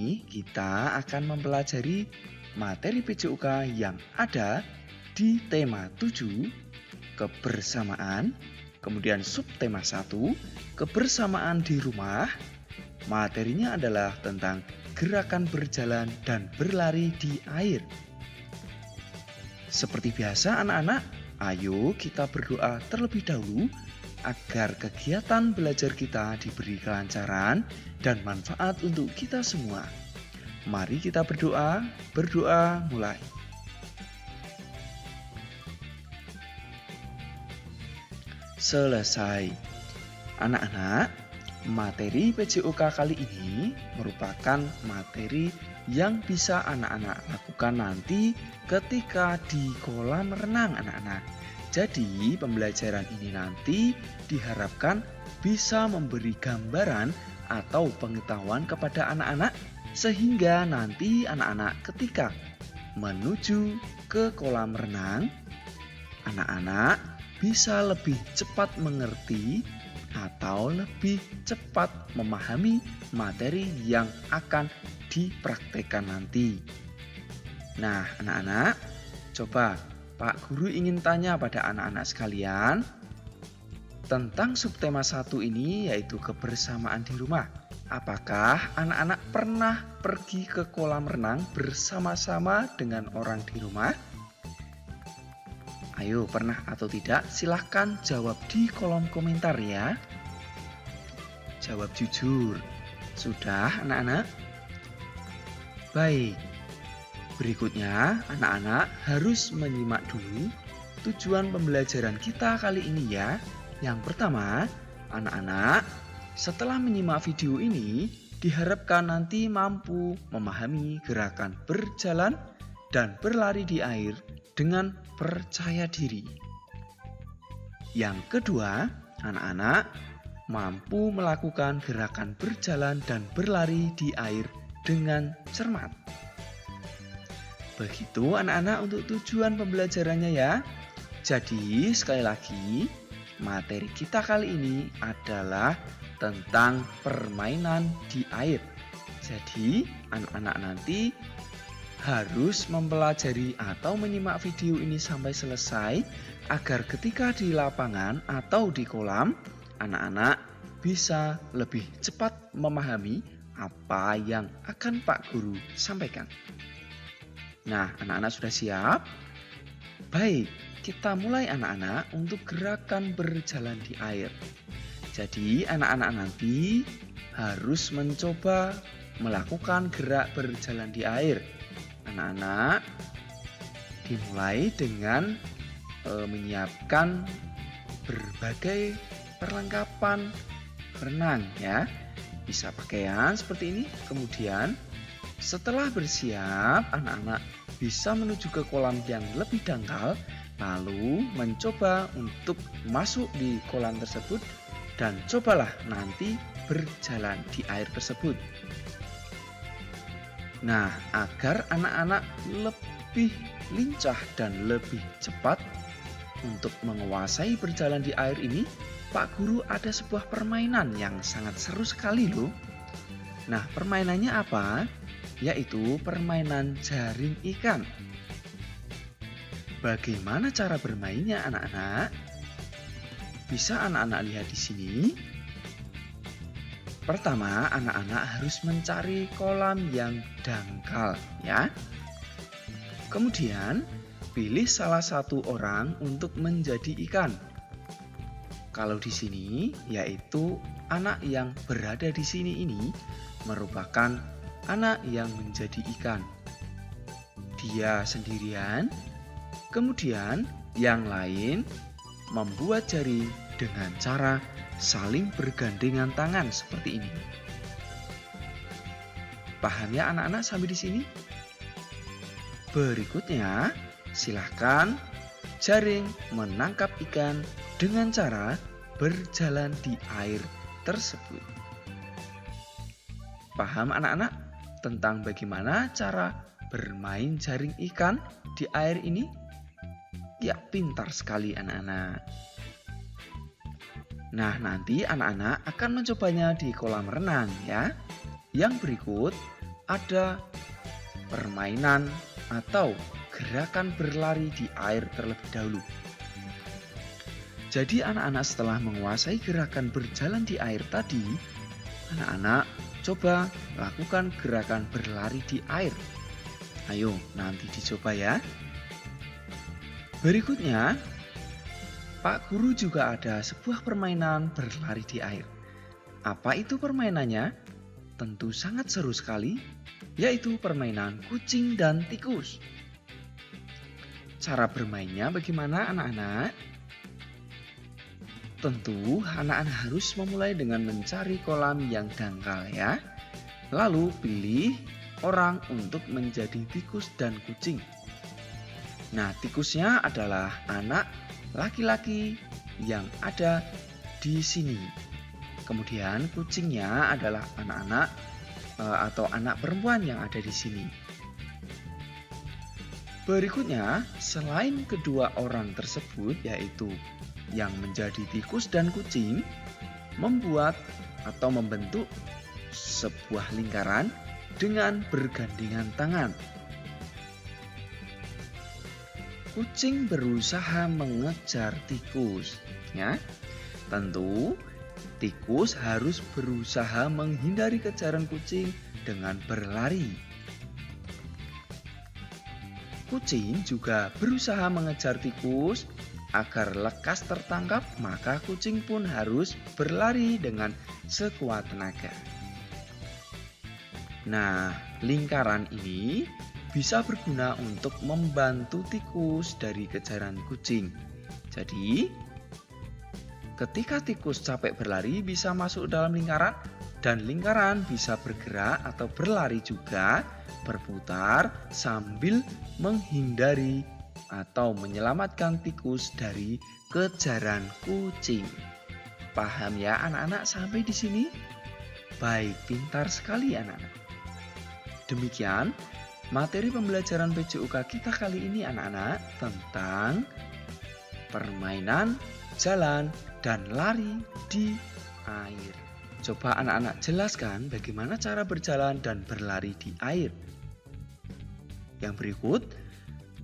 ini kita akan mempelajari materi PJOK yang ada di tema 7, kebersamaan, kemudian subtema 1, kebersamaan di rumah. Materinya adalah tentang gerakan berjalan dan berlari di air. Seperti biasa anak-anak, ayo kita berdoa terlebih dahulu agar kegiatan belajar kita diberi kelancaran dan manfaat untuk kita semua. Mari kita berdoa mulai. Selesai. Anak-anak, materi PJOK kali ini merupakan materi yang bisa anak-anak lakukan nanti ketika di kolam renang anak-anak. Jadi pembelajaran ini nanti diharapkan bisa memberi gambaran atau pengetahuan kepada anak-anak sehingga nanti anak-anak ketika menuju ke kolam renang, anak-anak bisa lebih cepat mengerti atau lebih cepat memahami materi yang akan dipraktekkan nanti. Nah, anak-anak, coba Pak Guru ingin tanya pada anak-anak sekalian tentang subtema 1 ini, yaitu kebersamaan di rumah. Apakah anak-anak pernah pergi ke kolam renang bersama-sama dengan orang di rumah? Ayo, pernah atau tidak? Silahkan jawab di kolom komentar ya. Jawab jujur. Sudah anak-anak? Baik. Berikutnya anak-anak harus menyimak dulu tujuan pembelajaran kita kali ini ya. Yang pertama, anak-anak setelah menyimak video ini diharapkan nanti mampu memahami gerakan berjalan dan berlari di air dengan percaya diri. Yang kedua, anak-anak mampu melakukan gerakan berjalan dan berlari di air dengan cermat. Begitu anak-anak untuk tujuan pembelajarannya ya. Jadi sekali lagi, materi kita kali ini adalah tentang permainan di air. Jadi anak-anak nanti harus mempelajari atau menyimak video ini sampai selesai agar ketika di lapangan atau di kolam, anak-anak bisa lebih cepat memahami apa yang akan Pak Guru sampaikan. Nah, anak-anak sudah siap? Baik, kita mulai anak-anak untuk gerakan berjalan di air. Jadi, anak-anak nanti harus mencoba melakukan gerak berjalan di air. Anak-anak dimulai dengan menyiapkan berbagai perlengkapan renang ya. Bisa pakaian seperti ini. Kemudian setelah bersiap, anak-anak bisa menuju ke kolam yang lebih dangkal, lalu mencoba untuk masuk di kolam tersebut dan cobalah nanti berjalan di air tersebut. Nah, agar anak-anak lebih lincah dan lebih cepat untuk menguasai berjalan di air ini, Pak Guru ada sebuah permainan yang sangat seru sekali loh. Nah, permainannya apa? Yaitu permainan jaring ikan. Bagaimana cara bermainnya anak-anak? Bisa anak-anak lihat di sini. Pertama, anak-anak harus mencari kolam yang dangkal ya. Kemudian, pilih salah satu orang untuk menjadi ikan. Kalau di sini, yaitu anak yang berada di sini ini merupakan anak yang menjadi ikan. Dia sendirian, kemudian yang lain membuat jaring dengan cara saling bergandengan tangan seperti ini. Paham ya anak-anak sampai di sini? Berikutnya, silahkan jaring menangkap ikan dengan cara berjalan di air tersebut. Paham anak-anak tentang bagaimana cara bermain jaring ikan di air ini? Ya, pintar sekali anak-anak. Nah, nanti anak-anak akan mencobanya di kolam renang ya. Yang berikut, ada permainan atau gerakan berlari di air terlebih dahulu. Jadi anak-anak setelah menguasai gerakan berjalan di air tadi, anak-anak coba lakukan gerakan berlari di air. Ayo nanti dicoba ya. Berikutnya, Pak Guru juga ada sebuah permainan berlari di air. Apa itu permainannya? Tentu sangat seru sekali, yaitu permainan kucing dan tikus. Cara bermainnya bagaimana anak-anak? Tentu anak-anak harus memulai dengan mencari kolam yang dangkal ya. Lalu pilih orang untuk menjadi tikus dan kucing. Nah, tikusnya adalah anak laki-laki yang ada di sini. Kemudian kucingnya adalah anak-anak atau anak perempuan yang ada di sini. Berikutnya, selain kedua orang tersebut yaitu yang menjadi tikus dan kucing, membuat atau membentuk sebuah lingkaran dengan bergandengan tangan. Kucing berusaha mengejar tikus, ya. Tentu tikus harus berusaha menghindari kejaran kucing dengan berlari. Kucing juga berusaha mengejar tikus. Agar lekas tertangkap, maka kucing pun harus berlari dengan sekuat tenaga. Nah, lingkaran ini bisa berguna untuk membantu tikus dari kejaran kucing. Jadi, ketika tikus capek berlari bisa masuk dalam lingkaran dan lingkaran bisa bergerak atau berlari juga, berputar sambil menghindari atau menyelamatkan tikus dari kejaran kucing. Paham ya anak-anak sampai di sini? Baik, pintar sekali anak-anak. Demikian materi pembelajaran PJUK kita kali ini anak-anak tentang permainan jalan dan lari di air. Coba anak-anak jelaskan bagaimana cara berjalan dan berlari di air. Yang berikut,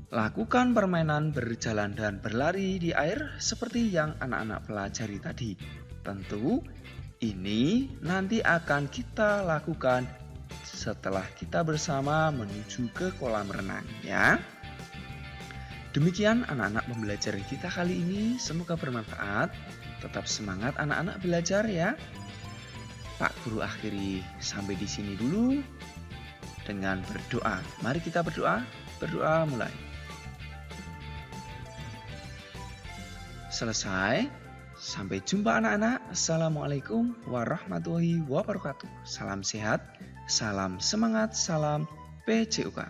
lakukan permainan berjalan dan berlari di air seperti yang anak-anak pelajari tadi. Tentu ini nanti akan kita lakukan setelah kita bersama menuju ke kolam renang ya. Demikian anak-anak pembelajaran kita kali ini, semoga bermanfaat. Tetap semangat anak-anak belajar ya. Pak Guru akhiri sampai di sini dulu dengan berdoa. Mari kita berdoa. Berdoa mulai. Selesai. Sampai jumpa anak-anak. Assalamualaikum warahmatullahi wabarakatuh. Salam sehat, salam semangat, salam PJUK.